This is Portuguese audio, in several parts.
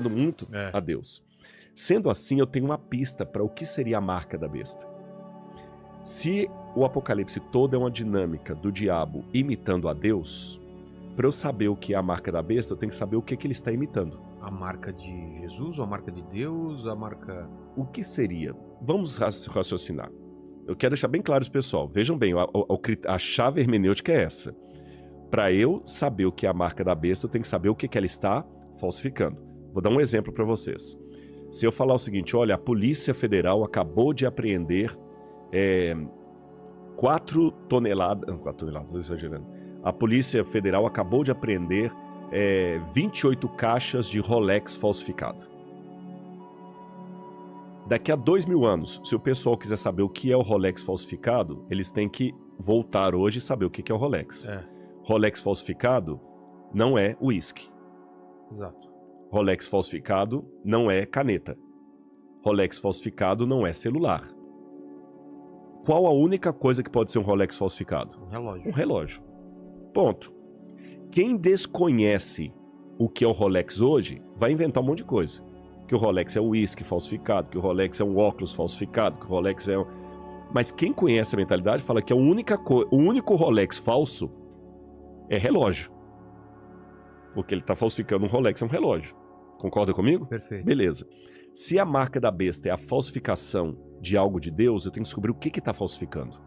muito É. a Deus. Sendo assim, eu tenho uma pista para o que seria a marca da besta. Se o Apocalipse todo é uma dinâmica do diabo imitando a Deus, para eu saber o que é a marca da besta, eu tenho que saber o que ele está imitando. A marca de Jesus, ou a marca de Deus, a marca... O que seria? Vamos raciocinar. Eu quero deixar bem claro isso, pessoal. Vejam bem, a chave hermenêutica é essa. Para eu saber o que é a marca da besta, eu tenho que saber o que ela está falsificando. Vou dar um exemplo para vocês. Se eu falar o seguinte, olha, a Polícia Federal acabou de apreender 4 toneladas, estou exagerando. A Polícia Federal acabou de apreender 28 caixas de Rolex falsificado. Daqui a 2000 anos, se o pessoal quiser saber o que é o Rolex falsificado, eles têm que voltar hoje e saber o que é o Rolex. Rolex falsificado não é uísque. Exato. Rolex falsificado não é caneta. Rolex falsificado não é celular. Qual a única coisa que pode ser um Rolex falsificado? Um relógio. Um relógio. Ponto. Quem desconhece o que é o Rolex hoje, vai inventar um monte de coisa. Que o Rolex é um uísque falsificado, que o Rolex é um óculos falsificado, que o Rolex é um... Mas quem conhece a mentalidade fala que o único Rolex falso é relógio. Porque ele está falsificando um Rolex, é um relógio. Concorda comigo? Perfeito. Beleza. Se a marca da besta é a falsificação de algo de Deus, eu tenho que descobrir o que está falsificando.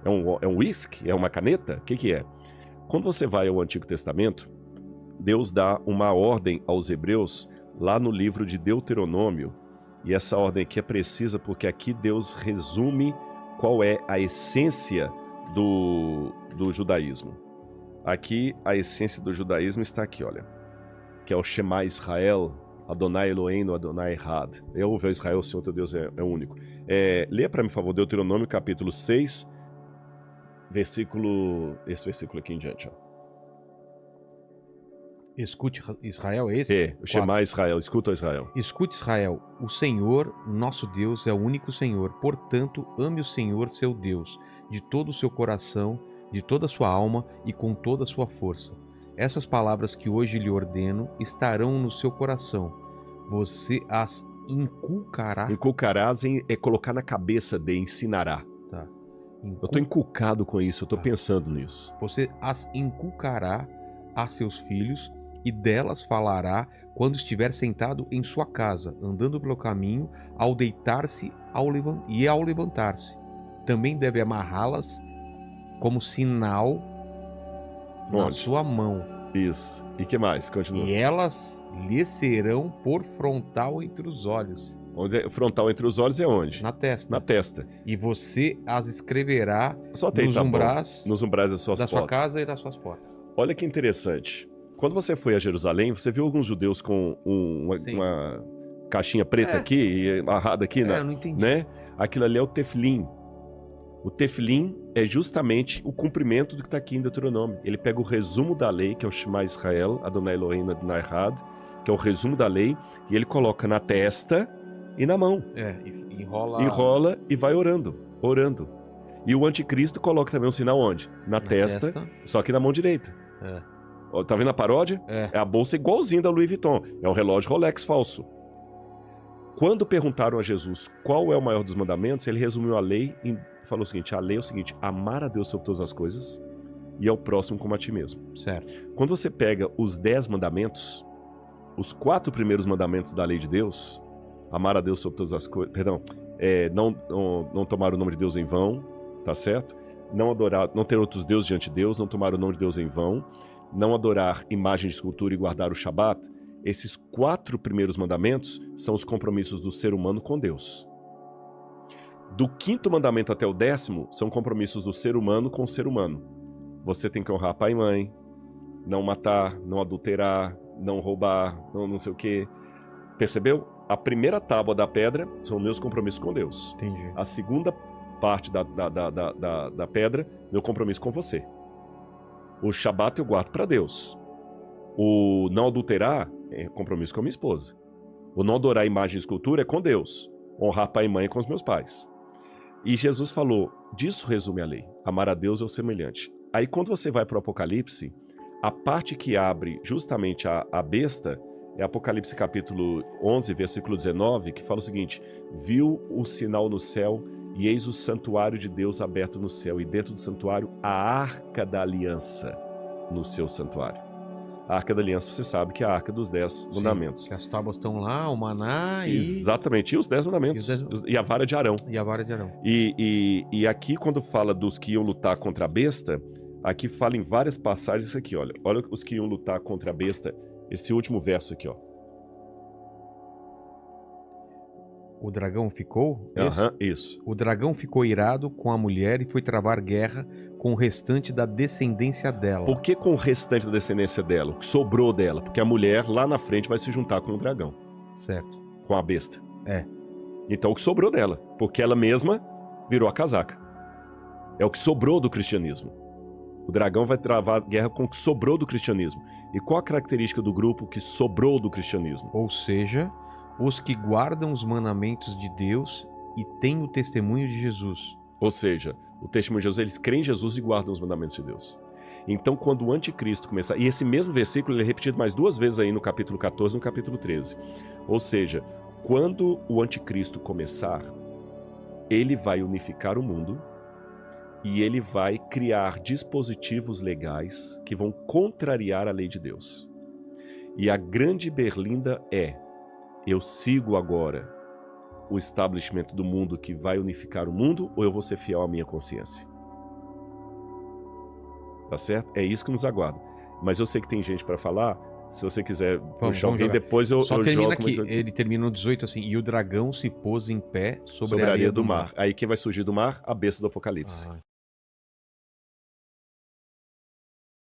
É um uísque? É uma caneta? O que é? Quando você vai ao Antigo Testamento, Deus dá uma ordem aos hebreus lá no livro de Deuteronômio, e essa ordem aqui é precisa porque aqui Deus resume qual é a essência do judaísmo. Aqui a essência do judaísmo está aqui, olha, que é o Shema Israel, Adonai Eloheinu, Adonai Echad. Eu ouvi Israel, o Senhor teu Deus é único. Leia para mim, por favor, Deuteronômio capítulo 6, esse versículo aqui em diante, ó. Escute Israel, é esse? O Shema Israel, escuta Israel. Escute Israel, o Senhor, nosso Deus, é o único Senhor. Portanto, ame o Senhor, seu Deus, de todo o seu coração, de toda a sua alma e com toda a sua força. Essas palavras que hoje lhe ordeno estarão no seu coração. Você as inculcará. Inculcarás é colocar na cabeça de ensinará. Tá. Eu tô inculcado com isso, eu tô pensando nisso. Você as inculcará a seus filhos e delas falará quando estiver sentado em sua casa, andando pelo caminho, ao deitar-se e ao levantar-se. Também deve amarrá-las como sinal na sua mão. Isso. E que mais? Continua. E elas lhe serão por frontal entre os olhos. Frontal entre os olhos é onde? Na testa. Na testa. E você as escreverá nos umbrais das suas da portas. sua casa e das suas portas. Olha que interessante. Quando você foi a Jerusalém, você viu alguns judeus com uma caixinha preta aqui e amarrada aqui, eu não entendi. né? Aquilo ali é o tefilim. O tefilim é justamente o cumprimento do que está aqui em Deuteronômio. Ele pega o resumo da lei, que é o Shema Israel, Adonai Eloheinu, Adonai Echad, que é o resumo da lei, e ele coloca na testa e na mão. Enrola e vai orando. E o anticristo coloca também um sinal onde? Na testa, só que na mão direita. Tá vendo a paródia? É a bolsa igualzinha da Louis Vuitton. É um relógio Rolex falso. Quando perguntaram a Jesus qual é o maior dos mandamentos, ele resumiu a lei e falou o seguinte: a lei é o seguinte, amar a Deus sobre todas as coisas e ao próximo como a ti mesmo. Certo. Quando você pega os 10 mandamentos, os 4 primeiros mandamentos da lei de Deus, amar a Deus sobre todas as coisas, não tomar o nome de Deus em vão, tá certo? Não ter outros deuses diante de Deus, não tomar o nome de Deus em vão, não adorar imagem de escultura e guardar o Shabat. Esses 4 primeiros mandamentos são os compromissos do ser humano com Deus. Do 5º mandamento até o 10º são compromissos do ser humano com o ser humano. Você tem que honrar pai e mãe, não matar, não adulterar, não roubar, não sei o quê. Percebeu? A primeira tábua da pedra são meus compromissos com Deus. Entendi. A segunda parte da pedra, meu compromisso com você. O Shabat eu guardo para Deus. O não adulterar é compromisso com a minha esposa. O não adorar imagem e escultura é com Deus. Honrar pai e mãe é com os meus pais. E Jesus falou, disso resume a lei. Amar a Deus é o semelhante. Aí quando você vai para o Apocalipse, a parte que abre justamente a besta É Apocalipse capítulo 11, versículo 19, que fala o seguinte: viu o sinal no céu, e eis o santuário de Deus aberto no céu, e dentro do santuário a arca da aliança no seu santuário. A arca da aliança, você sabe que é a arca dos 10 mandamentos. Que as tábuas estão lá, o maná e... Exatamente, e os 10 mandamentos, e a vara de Arão. E a vara de Arão. E aqui, quando fala dos que iam lutar contra a besta, aqui fala em várias passagens isso aqui, olha os que iam lutar contra a besta, esse último verso aqui, ó. O dragão ficou? Isso. O dragão ficou irado com a mulher e foi travar guerra com o restante da descendência dela. Por que com o restante da descendência dela? O que sobrou dela? Porque a mulher lá na frente vai se juntar com o dragão. Certo. Com a besta. É. Então o que sobrou dela? Porque ela mesma virou a casaca. É o que sobrou do cristianismo. O dragão vai travar guerra com o que sobrou do cristianismo. E qual a característica do grupo que sobrou do cristianismo? Ou seja, os que guardam os mandamentos de Deus e têm o testemunho de Jesus. Ou seja, o testemunho de Jesus, eles creem em Jesus e guardam os mandamentos de Deus. Então, quando o anticristo começar... E esse mesmo versículo ele é repetido mais 2 vezes aí no capítulo 14 e no capítulo 13. Ou seja, quando o anticristo começar, ele vai unificar o mundo e ele vai criar dispositivos legais que vão contrariar a lei de Deus. E a grande berlinda é: eu sigo agora o establishment do mundo que vai unificar o mundo, ou eu vou ser fiel à minha consciência? Tá certo? É isso que nos aguarda. Mas eu sei que tem gente para falar. Se você quiser puxar alguém, depois eu Só jogo. termina aqui. Ele termina no 18 assim: e o dragão se pôs em pé sobre a areia do mar. Aí quem vai surgir do mar? A besta do Apocalipse.